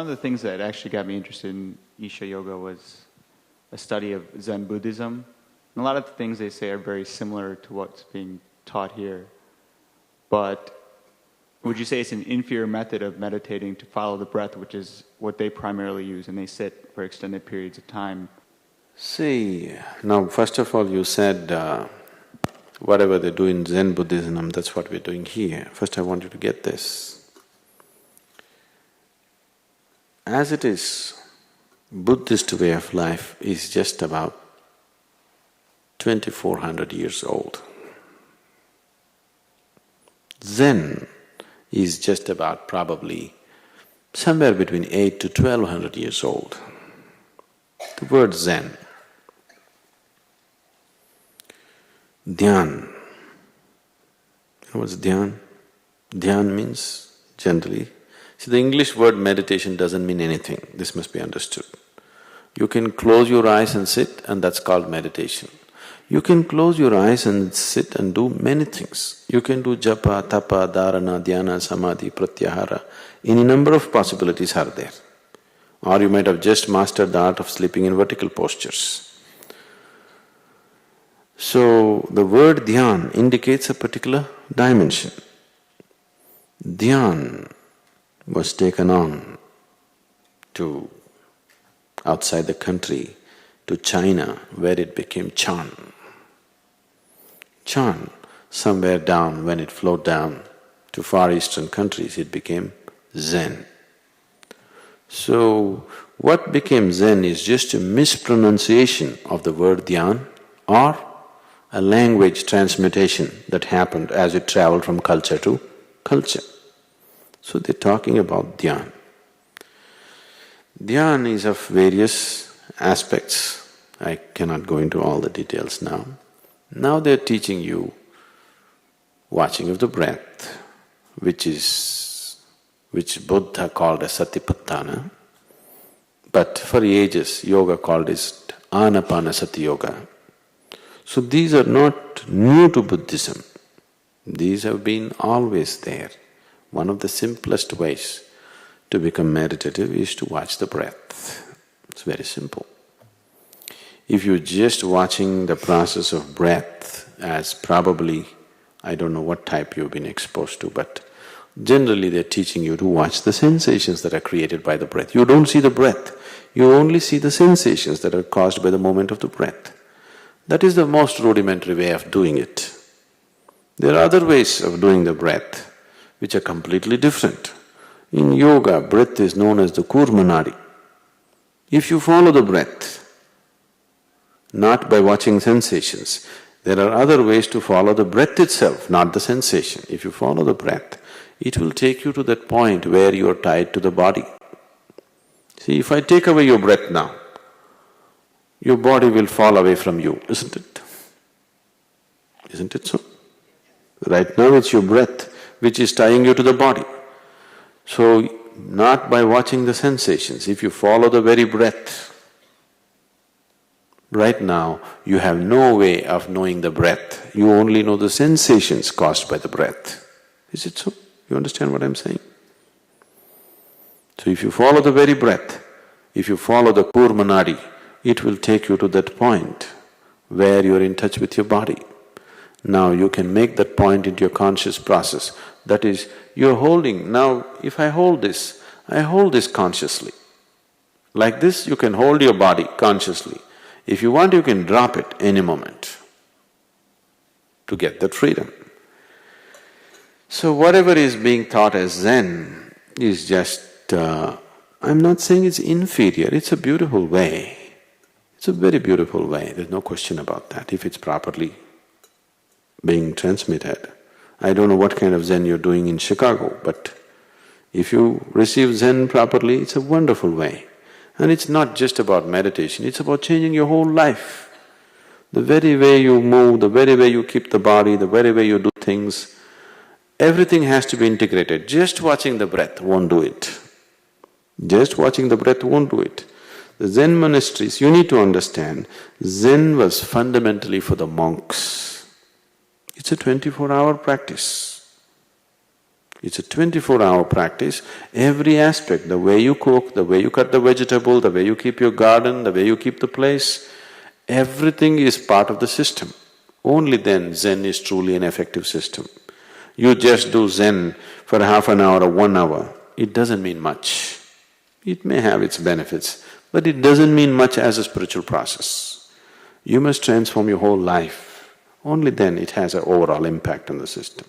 one of the things that actually got me interested in Isha Yoga was a study of Zen Buddhism. And a lot of the things they say are very similar to what's being taught here. But would you say it's an inferior method of meditating to follow the breath, which is what they primarily use, and they sit for extended periods of time? See, now first of all you said whatever they do in Zen Buddhism, that's what we're doing here. First I want you to get this. As it is, Buddhist way of life is just about 2400 years old. Zen is just about probably somewhere between 8 to 1200 years old. The word Zen. Dhyan. You know what's dhyan? Dhyan means generally… See, the English word meditation doesn't mean anything, this must be understood. You can close your eyes and sit and that's called meditation. You can close your eyes and sit and do many things. You can do japa, tapa, dharana, dhyana, samadhi, pratyahara. Any number of possibilities are there. Or you might have just mastered the art of sleeping in vertical postures. So, the word dhyan indicates a particular dimension. Dhyan was taken on to outside the country, to China, where it became Chan. Chan, somewhere down, when it flowed down to far eastern countries, it became Zen. So, what became Zen is just a mispronunciation of the word dhyan or a language transmutation that happened as it traveled from culture to culture. So they're talking about dhyan. Dhyan is of various aspects. I cannot go into all the details now. Now they're teaching you watching of the breath, which Buddha called as Satipatthana, but for ages yoga called it Anapanasati Yoga. So these are not new to Buddhism, these have been always there. One of the simplest ways to become meditative is to watch the breath. It's very simple. If you're just watching the process of breath as probably, I don't know what type you've been exposed to, but generally they're teaching you to watch the sensations that are created by the breath. You don't see the breath, you only see the sensations that are caused by the movement of the breath. That is the most rudimentary way of doing it. There are other ways of doing the breath which are completely different. In yoga, breath is known as the kurmanadi. If you follow the breath, not by watching sensations, there are other ways to follow the breath itself, not the sensation. If you follow the breath, it will take you to that point where you are tied to the body. See, if I take away your breath now, your body will fall away from you, isn't it? Isn't it so? Right now it's your breath which is tying you to the body. So, not by watching the sensations, if you follow the very breath, right now you have no way of knowing the breath, you only know the sensations caused by the breath. Is it so? You understand what I'm saying? So if you follow the very breath, if you follow the kurmanadi, it will take you to that point where you're in touch with your body. Now you can make that point into your conscious process. That is, you're holding… Now if I hold this consciously. Like this, you can hold your body consciously. If you want, you can drop it any moment to get that freedom. So whatever is being taught as Zen is just… I'm not saying it's inferior, it's a beautiful way. It's a very beautiful way, there's no question about that, if it's properly being transmitted. I don't know what kind of Zen you're doing in Chicago, but if you receive Zen properly, it's a wonderful way. And it's not just about meditation, it's about changing your whole life. The very way you move, the very way you keep the body, the very way you do things, everything has to be integrated. Just watching the breath won't do it. Just watching the breath won't do it. The Zen monasteries, you need to understand, Zen was fundamentally for the monks. It's a 24-hour practice. It's a 24-hour practice. Every aspect, the way you cook, the way you cut the vegetable, the way you keep your garden, the way you keep the place, everything is part of the system. Only then Zen is truly an effective system. You just do Zen for half an hour or 1 hour, it doesn't mean much. It may have its benefits, but it doesn't mean much as a spiritual process. You must transform your whole life. Only then it has an overall impact on the system.